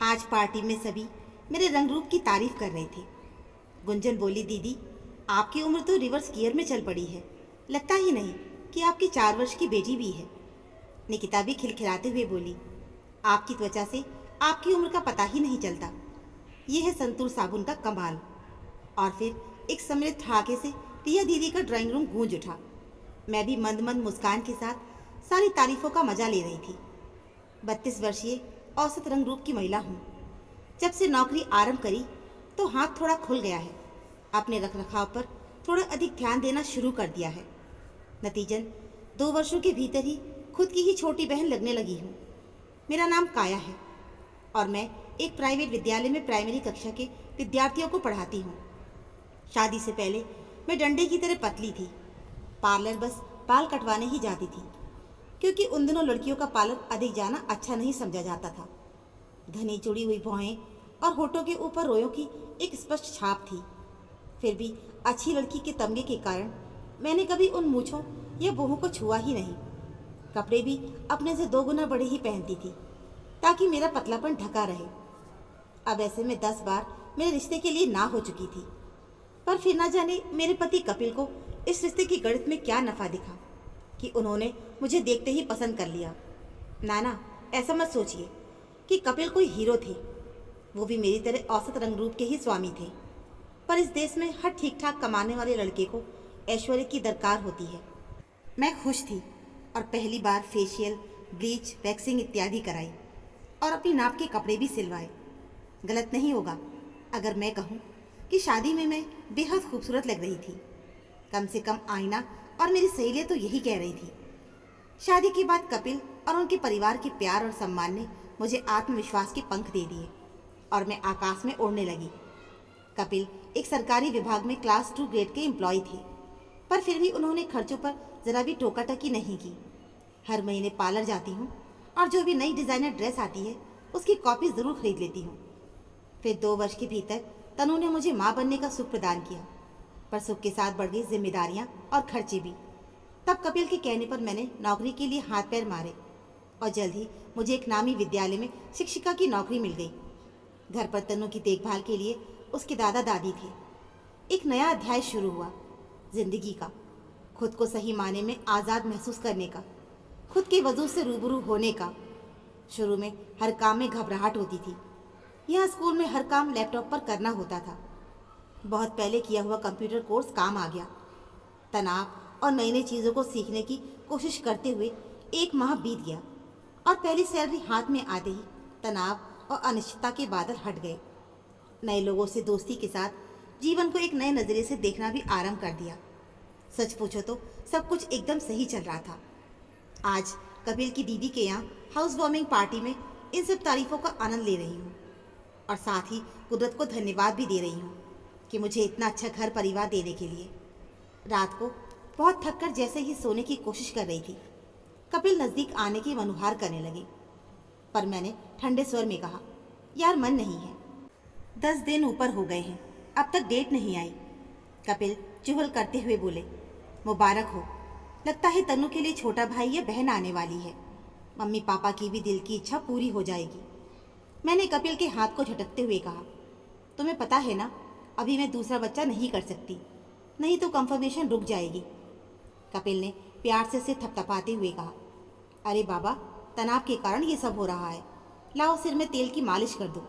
आज पार्टी में सभी मेरे रंग रूप की तारीफ कर रहे थे। गुंजन बोली, दीदी आपकी उम्र तो रिवर्स गियर में चल पड़ी है, लगता ही नहीं कि आपकी 4 वर्ष की बेटी भी है। निकिता भी खिलखिलाते हुए बोली, आपकी त्वचा से आपकी उम्र का पता ही नहीं चलता। यह है संतूर साबुन का कमाल। और फिर एक सम्मिलित ठहाके से रिया दीदी का ड्राइंग रूम गूंज उठा। मैं भी मंद मंद मुस्कान के साथ सारी तारीफों का मजा ले रही थी। 32 वर्षीय औसत रंग रूप की महिला हूँ। जब से नौकरी आरंभ करी तो हाथ थोड़ा खुल गया है। अपने रखरखाव पर थोड़ा अधिक ध्यान देना शुरू कर दिया है। नतीजन 2 वर्षों के भीतर ही खुद की ही छोटी बहन लगने लगी हूँ। मेरा नाम काया है और मैं एक प्राइवेट विद्यालय में प्राइमरी कक्षा के विद्यार्थियों को पढ़ाती हूँ। शादी से पहले मैं डंडे की तरह पतली थी। पार्लर बस बाल कटवाने ही जाती थी, क्योंकि उन दिनों लड़कियों का पार्लर अधिक जाना अच्छा नहीं समझा जाता था। घनी जुड़ी हुई भौहें और होठों के ऊपर रोयों की एक स्पष्ट छाप थी। फिर भी अच्छी लड़की के तमगे के कारण मैंने कभी उन मूछों या बोहों को छुआ ही नहीं। कपड़े भी अपने से 2 गुना बड़े ही पहनती थी, ताकि मेरा पतलापन ढका रहे। अब ऐसे में 10 बार मेरे रिश्ते के लिए ना हो चुकी थी, पर फिर ना जाने मेरे पति कपिल को इस रिश्ते की गणित में क्या नफा दिखा कि उन्होंने मुझे देखते ही पसंद कर लिया। नाना, ऐसा मत सोचिए कि कपिल कोई हीरो थे। वो भी मेरी तरह औसत रंग रूप के ही स्वामी थे। पर इस देश में हर ठीक ठाक कमाने वाले लड़के को ऐश्वर्य की दरकार होती है। मैं खुश थी और पहली बार फेशियल, ब्लीच, वैक्सिंग इत्यादि कराई और अपनी नाप के कपड़े भी सिलवाए। गलत नहीं होगा अगर मैं कहूँ कि शादी में मैं बेहद खूबसूरत लग रही थी। कम से कम आईना और मेरी सहेलियाँ तो यही कह रही थी। शादी के बाद कपिल और उनके परिवार के प्यार और सम्मान ने मुझे आत्मविश्वास के पंख दे दिए और मैं आकाश में उड़ने लगी। कपिल एक सरकारी विभाग में क्लास 2 ग्रेड के एम्प्लॉय थे, पर फिर भी उन्होंने खर्चों पर जरा भी टोकाटकी नहीं की। हर महीने पार्लर जाती हूँ और जो भी नई डिज़ाइनर ड्रेस आती है उसकी कॉपी ज़रूर खरीद लेती हूँ। फिर 2 वर्ष के भीतर तनु ने मुझे माँ बनने का सुख प्रदान किया, पर सुख के साथ बढ़ गई जिम्मेदारियाँ और खर्चे भी। तब कपिल के कहने पर मैंने नौकरी के लिए हाथ पैर मारे और जल्द ही मुझे एक नामी विद्यालय में शिक्षिका की नौकरी मिल गई। घर पर तनु की देखभाल के लिए उसके दादा दादी थे। एक नया अध्याय शुरू हुआ जिंदगी का, खुद को सही माने में आज़ाद महसूस करने का, खुद के वजूद से रूबरू होने का। शुरू में हर काम में घबराहट होती थी। यहाँ स्कूल में हर काम लैपटॉप पर करना होता था। बहुत पहले किया हुआ कंप्यूटर कोर्स काम आ गया। तनाव और नई नई चीज़ों को सीखने की कोशिश करते हुए 1 माह बीत गया और पहली सैलरी हाथ में आते ही तनाव और अनिश्चितता के बादल हट गए। नए लोगों से दोस्ती के साथ जीवन को एक नए नज़रिए से देखना भी आरंभ कर दिया। सच पूछो तो सब कुछ एकदम सही चल रहा था। आज कपिल की दीदी के यहाँ हाउस वार्मिंग पार्टी में इन सब तारीफों का आनंद ले रही हूँ और साथ ही कुदरत को धन्यवाद भी दे रही हूँ कि मुझे इतना अच्छा घर परिवार देने के लिए। रात को बहुत थक कर जैसे ही सोने की कोशिश कर रही थी, कपिल नज़दीक आने की मनुहार करने लगे, पर मैंने ठंडे स्वर में कहा, यार मन नहीं है। 10 दिन ऊपर हो गए हैं, अब तक डेट नहीं आई। कपिल चुहल करते हुए बोले, मुबारक हो, लगता है तनु के लिए छोटा भाई या बहन आने वाली है। मम्मी पापा की भी दिल की इच्छा पूरी हो जाएगी। मैंने कपिल के हाथ को झटकते हुए कहा, तुम्हें पता है ना, अभी मैं दूसरा बच्चा नहीं कर सकती, नहीं तो कंफर्मेशन रुक जाएगी। कपिल ने प्यार से सिर थपथपाते हुए कहा, अरे बाबा, तनाव के कारण ये सब हो रहा है, लाओ सिर में तेल की मालिश कर दो।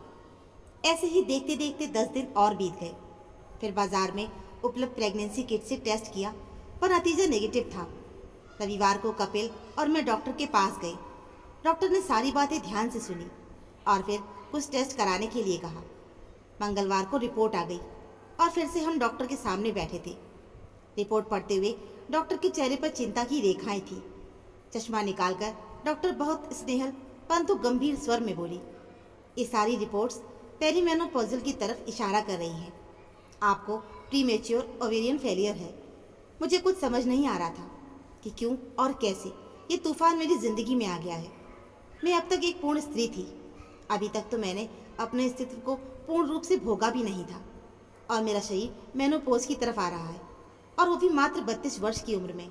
ऐसे ही देखते देखते 10 दिन और बीत गए। फिर बाजार में उपलब्ध प्रेगनेंसी किट से टेस्ट किया, पर नतीजा नेगेटिव था। रविवार को कपिल और मैं डॉक्टर के पास गए। डॉक्टर ने सारी बातें ध्यान से सुनी और फिर कुछ टेस्ट कराने के लिए कहा। मंगलवार को रिपोर्ट आ गई और फिर से हम डॉक्टर के सामने बैठे थे। रिपोर्ट पढ़ते हुए डॉक्टर के चेहरे पर चिंता की रेखाएं थी। चश्मा निकालकर डॉक्टर बहुत स्नेहल परंतु गंभीर स्वर में बोली, ये सारी रिपोर्ट्स पेरीमेनोपॉजल की तरफ इशारा कर रही हैं। आपको प्रीमेच्योर ओवेरियन फेलियर है। मुझे कुछ समझ नहीं आ रहा था कि क्यों और कैसे ये तूफान मेरी ज़िंदगी में आ गया है। मैं अब तक एक पूर्ण स्त्री थी। अभी तक तो मैंने अपने अस्तित्व को पूर्ण रूप से भोगा भी नहीं था और मेरा शरीर मेनोपॉज की तरफ आ रहा है, और वो भी मात्र 32 वर्ष की उम्र में।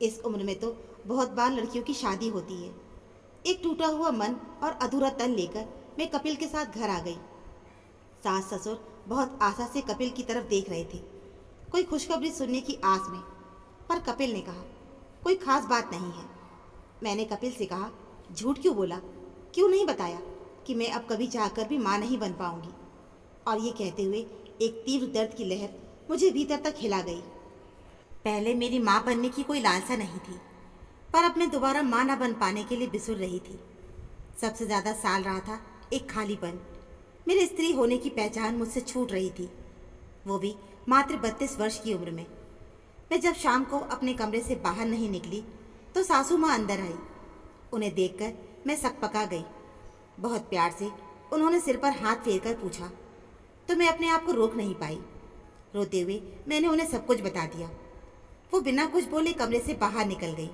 इस उम्र में तो बहुत बार लड़कियों की शादी होती है। एक टूटा हुआ मन और अधूरा तन लेकर मैं कपिल के साथ घर आ गई। सास ससुर बहुत आशा से कपिल की तरफ देख रहे थे, कोई खुशखबरी सुनने की आस में। पर कपिल ने कहा, कोई खास बात नहीं है। मैंने कपिल से कहा, झूठ क्यों बोला, क्यों नहीं बताया कि मैं अब कभी चाहकर भी माँ नहीं बन पाऊंगी। और ये कहते हुए एक तीव्र दर्द की लहर मुझे भीतर तक हिला गई। पहले मेरी माँ बनने की कोई लालसा नहीं थी, पर अब मैं दोबारा माँ न बन पाने के लिए बिसुर रही थी। सबसे ज़्यादा साल रहा था एक खालीपन। मेरे स्त्री होने की पहचान मुझसे छूट रही थी, वो भी मात्र 32 वर्ष की उम्र में। मैं जब शाम को अपने कमरे से बाहर नहीं निकली तो सासू माँ अंदर आई। उन्हें देखकर मैं सकपका गई। बहुत प्यार से उन्होंने सिर पर हाथ फेर कर पूछा, तो मैं अपने आप को रोक नहीं पाई। रोते हुए मैंने उन्हें सब कुछ बता दिया। वो बिना कुछ बोले कमरे से बाहर निकल गई।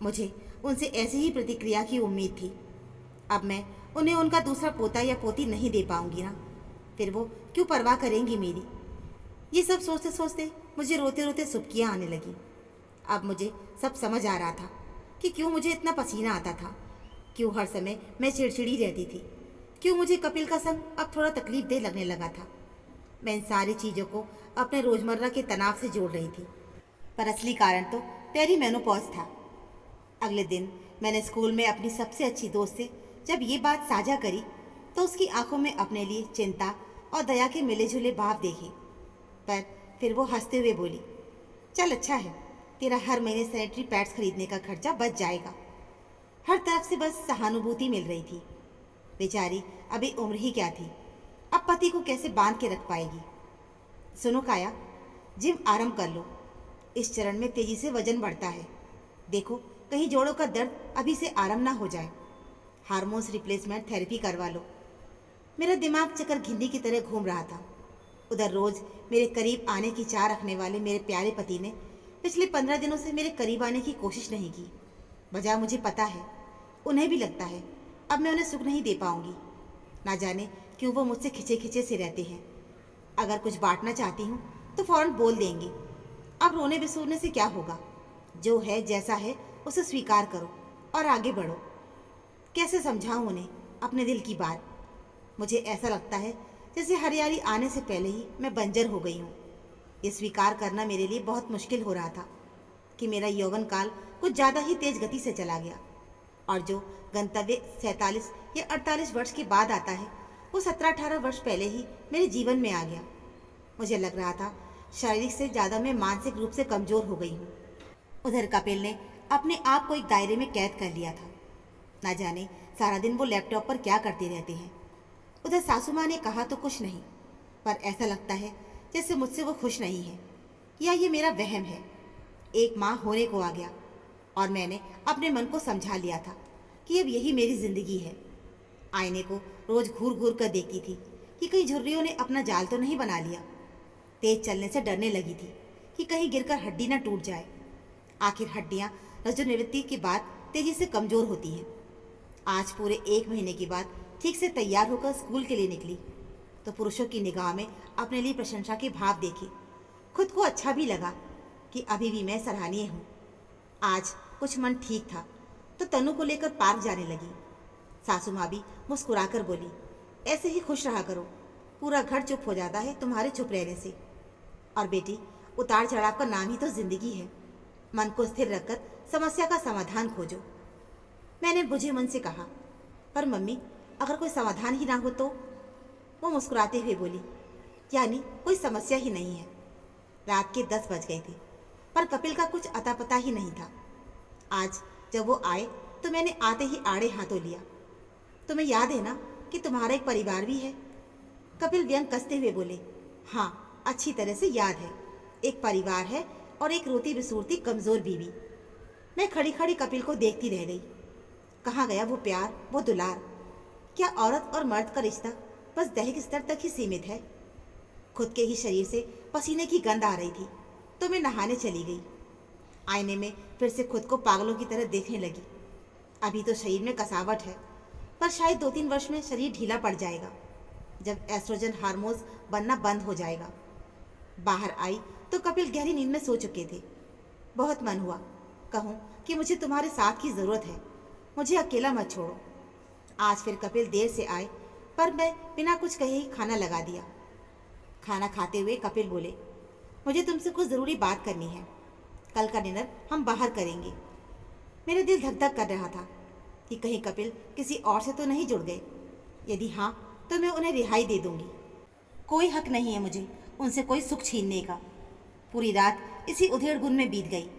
मुझे उनसे ऐसी ही प्रतिक्रिया की उम्मीद थी। अब मैं उन्हें उनका दूसरा पोता या पोती नहीं दे पाऊंगी ना, फिर वो क्यों परवाह करेंगी मेरी। ये सब सोचते सोचते मुझे रोते रोते सुबकियाँ आने लगी। अब मुझे सब समझ आ रहा था कि क्यों मुझे इतना पसीना आता था, क्यों हर समय मैं चिड़चिड़ी रहती थी, क्यों मुझे कपिल का संग अब थोड़ा तकलीफ दे लगने लगा था। मैं इन सारी चीज़ों को अपने रोज़मर्रा के तनाव से जोड़ रही थी, पर असली कारण तो पेरी मेनोपॉज था। अगले दिन मैंने स्कूल में अपनी सबसे अच्छी दोस्त से जब ये बात साझा करी तो उसकी आंखों में अपने लिए चिंता और दया के मिले जुले भाव देखे। पर फिर वो हंसते हुए बोली, चल अच्छा है, तेरा हर महीने सैनिटरी पैड्स खरीदने का खर्चा बच जाएगा। हर तरफ से बस सहानुभूति मिल रही थी। बेचारी अभी उम्र ही क्या थी, अब पति को कैसे बांध के रख पाएगी। सुनो काया, जिम आरंभ कर लो। इस चरण में तेजी से वजन बढ़ता है। देखो कहीं जोड़ों का दर्द अभी से आराम ना हो जाए। हार्मोन्स रिप्लेसमेंट थेरेपी करवा लो। मेरा दिमाग चक्कर घिन्नी की तरह घूम रहा था। उधर रोज मेरे करीब आने की चाह रखने वाले मेरे प्यारे पति ने पिछले 15 दिनों से मेरे करीब आने की कोशिश नहीं की। वजह मुझे पता है, उन्हें भी लगता है अब मैं उन्हें सुख नहीं दे पाऊंगी। ना जाने क्यों वो मुझसे खिंचे खिंचे से रहते हैं। अगर कुछ बांटना चाहती हूँ तो फौरन बोल देंगे। अब रोने बिसोरने से क्या होगा, जो है जैसा है उसे स्वीकार करो और आगे बढ़ो। कैसे समझाऊं उन्हें अपने दिल की बात। मुझे ऐसा लगता है जैसे हरियाली आने से पहले ही मैं बंजर हो गई हूँ। ये स्वीकार करना मेरे लिए बहुत मुश्किल हो रहा था कि मेरा यौवन काल कुछ ज़्यादा ही तेज गति से चला गया और जो गंतव्य 47 या 48 वर्ष के बाद आता है वो 17-18 वर्ष पहले ही मेरे जीवन में आ गया। मुझे लग रहा था शारीरिक से ज़्यादा मैं मानसिक रूप से कमज़ोर हो गई हूँ। उधर कपिल ने अपने आप को एक दायरे में कैद कर लिया था। ना जाने सारा दिन वो लैपटॉप पर क्या करते रहते हैं। उधर सासू माँ ने कहा तो कुछ नहीं, पर ऐसा लगता है जैसे मुझसे वो खुश नहीं है, या ये मेरा वहम है। एक माँ होने को आ गया और मैंने अपने मन को समझा लिया था कि अब यही मेरी ज़िंदगी है। आईने को रोज़ घूर घूर कर देखती थी कि कहीं झुर्रियों ने अपना जाल तो नहीं बना लिया। तेज चलने से डरने लगी थी कि कहीं गिरकर हड्डी न टूट जाए। आखिर हड्डियाँ रजोनिवृत्ति के बाद तेजी से कमज़ोर होती हैं। आज पूरे 1 महीने के बाद ठीक से तैयार होकर स्कूल के लिए निकली तो पुरुषों की निगाह में अपने लिए प्रशंसा के भाव देखे। खुद को अच्छा भी लगा कि अभी भी मैं सराहनीय हूँ। आज कुछ मन ठीक था तो तनु को लेकर पार्क जाने लगी। सासू माँ भी मुस्कुराकर बोली, ऐसे ही खुश रहा करो, पूरा घर चुप हो जाता है तुम्हारे चुप रहने से। और बेटी, उतार चढ़ाव का नाम ही तो जिंदगी है। मन को स्थिर रखकर समस्या का समाधान खोजो। मैंने बुझे मन से कहा, पर मम्मी अगर कोई समाधान ही ना हो तो? वो मुस्कुराते हुए बोली, यानी कोई समस्या ही नहीं है। रात के 10 बज गए थे पर कपिल का कुछ अता पता ही नहीं था। आज जब वो आए तो मैंने आते ही आड़े हाथों लिया। तुम्हें याद है ना कि तुम्हारा एक परिवार भी है? कपिल व्यंग कसते हुए बोले, हाँ अच्छी तरह से याद है। एक परिवार है और एक रोती बिसूरती कमज़ोर बीवी। मैं खड़ी खड़ी कपिल को देखती रह गई। कहाँ गया वो प्यार, वो दुलार? क्या औरत और मर्द का रिश्ता बस दैहिक स्तर तक ही सीमित है? खुद के ही शरीर से पसीने की गंध आ रही थी तो मैं नहाने चली गई। आईने में फिर से खुद को पागलों की तरह देखने लगी। अभी तो शरीर में कसावट है, पर शायद 2-3 वर्ष में शरीर ढीला पड़ जाएगा जब एस्ट्रोजन हार्मोन्स बनना बंद हो जाएगा। बाहर आई तो कपिल गहरी नींद में सो चुके थे। बहुत मन हुआ कहूँ कि मुझे तुम्हारे साथ की ज़रूरत है, मुझे अकेला मत छोड़ो। आज फिर कपिल देर से आए पर मैं बिना कुछ कहे ही खाना लगा दिया। खाना खाते हुए कपिल बोले, मुझे तुमसे कुछ ज़रूरी बात करनी है। कल का डिनर हम बाहर करेंगे। मेरा दिल धक धक कर रहा था कि कहीं कपिल किसी और से तो नहीं जुड़ गए। यदि हाँ तो मैं उन्हें रिहाई दे दूंगी। कोई हक नहीं है मुझे उनसे कोई सुख छीनने का। पूरी रात इसी उधेड़-बुन में बीत गई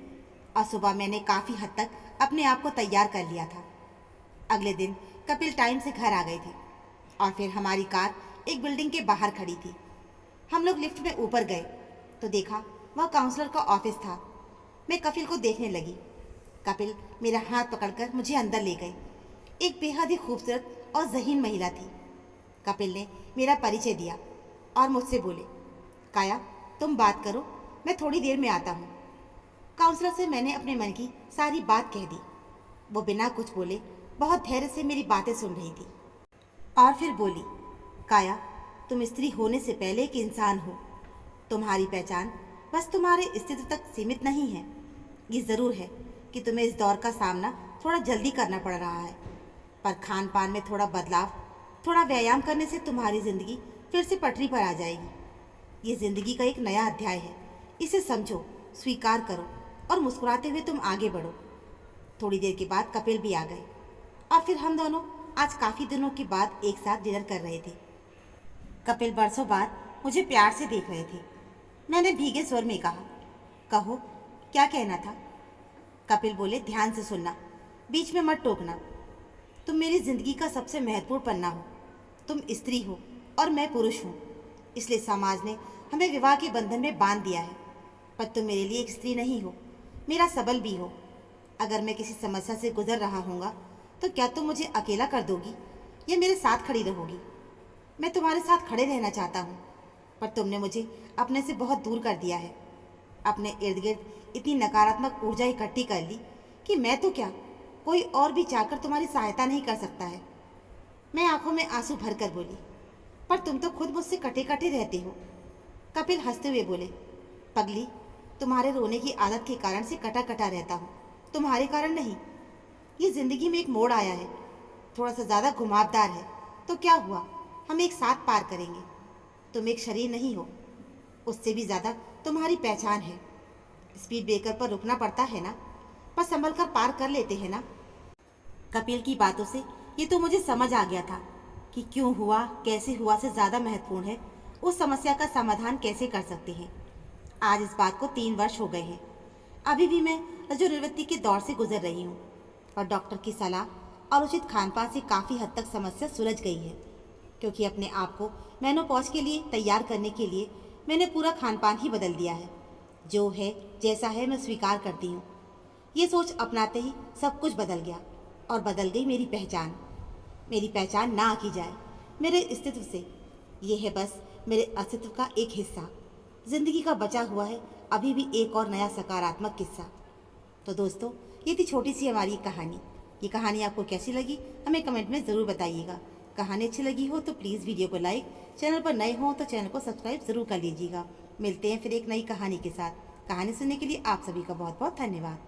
और सुबह मैंने काफ़ी हद तक अपने आप को तैयार कर लिया था। अगले दिन कपिल टाइम से घर आ गए थे और फिर हमारी कार एक बिल्डिंग के बाहर खड़ी थी। हम लोग लिफ्ट में ऊपर गए तो देखा वह काउंसलर का ऑफिस था। मैं कपिल को देखने लगी। कपिल मेरा हाथ पकड़कर मुझे अंदर ले गए। एक बेहद ही खूबसूरत और ज़हीन महिला थी। कपिल ने मेरा परिचय दिया और मुझसे बोले, काया तुम बात करो, मैं थोड़ी देर में आता हूँ। काउंसलर से मैंने अपने मन की सारी बात कह दी। वो बिना कुछ बोले बहुत धैर्य से मेरी बातें सुन रही थी और फिर बोली, काया तुम स्त्री होने से पहले एक इंसान हो। तुम्हारी पहचान बस तुम्हारे अस्तित्व तक सीमित नहीं है। ये ज़रूर है कि तुम्हें इस दौर का सामना थोड़ा जल्दी करना पड़ रहा है, पर खान पान में थोड़ा बदलाव, थोड़ा व्यायाम करने से तुम्हारी ज़िंदगी फिर से पटरी पर आ जाएगी। ये ज़िंदगी का एक नया अध्याय है। इसे समझो, स्वीकार करो और मुस्कुराते हुए तुम आगे बढ़ो। थोड़ी देर के बाद कपिल भी आ गए और फिर हम दोनों आज काफ़ी दिनों के बाद एक साथ डिनर कर रहे थे। कपिल बरसों बाद मुझे प्यार से देख रहे थे। मैंने भीगे स्वर में कहा, कहो क्या कहना था। कपिल बोले, ध्यान से सुनना, बीच में मत टोकना। तुम मेरी ज़िंदगी का सबसे महत्वपूर्ण पन्ना हो। तुम स्त्री हो और मैं पुरुष हूँ, इसलिए समाज ने हमें विवाह के बंधन में बांध दिया है। पर तुम मेरे लिए एक स्त्री नहीं हो, मेरा सबल भी हो। अगर मैं किसी समस्या से गुजर रहा हूँगा तो क्या तुम मुझे अकेला कर दोगी या मेरे साथ खड़ी रहोगी। मैं तुम्हारे साथ खड़े रहना चाहता हूँ, पर तुमने मुझे अपने से बहुत दूर कर दिया है। अपने इर्द गिर्द इतनी नकारात्मक ऊर्जा इकट्ठी कर ली कि मैं तो क्या, कोई और भी चाहकर तुम्हारी सहायता नहीं कर सकता है। मैं आंखों में आंसू भर कर बोली, पर तुम तो खुद मुझसे कटे कटे रहते हो। कपिल हंसते हुए बोले, पगली, तुम्हारे रोने की आदत के कारण से कटा कटा रहता हूँ, तुम्हारे कारण नहीं। ये ज़िंदगी में एक मोड़ आया है, थोड़ा सा ज़्यादा घुमावदार है, तो क्या हुआ, हम एक साथ पार करेंगे। तुम एक शरीर नहीं हो, उससे भी ज़्यादा तुम्हारी पहचान है। स्पीड ब्रेकर पर रुकना पड़ता है ना, पर संभल कर पार कर लेते हैं ना। कपिल की बातों से ये तो मुझे समझ आ गया था कि क्यों हुआ, कैसे हुआ से ज़्यादा महत्वपूर्ण है उस समस्या का समाधान कैसे कर सकते हैं। आज इस बात को 3 वर्ष हो गए हैं। अभी भी मैं रजोनिवृत्ति के दौर से गुजर रही हूँ और डॉक्टर की सलाह और उचित खान पान से काफ़ी हद तक समस्या सुलझ गई है, क्योंकि अपने आप को मेनोपॉज के लिए तैयार करने के लिए मैंने पूरा खान पान ही बदल दिया है। जो है जैसा है मैं स्वीकार करती हूँ। ये सोच अपनाते ही सब कुछ बदल गया और बदल गई मेरी पहचान। मेरी पहचान ना आंकी जाए मेरे अस्तित्व से। ये है बस मेरे अस्तित्व का एक हिस्सा। ज़िंदगी का बचा हुआ है अभी भी एक और नया सकारात्मक किस्सा। तो दोस्तों, ये थी छोटी सी हमारी कहानी। ये कहानी आपको कैसी लगी हमें कमेंट में ज़रूर बताइएगा। कहानी अच्छी लगी हो तो प्लीज़ वीडियो को लाइक, चैनल पर नए हो तो चैनल को सब्सक्राइब ज़रूर कर लीजिएगा। मिलते हैं फिर एक नई कहानी के साथ। कहानी सुनने के लिए आप सभी का बहुत बहुत धन्यवाद।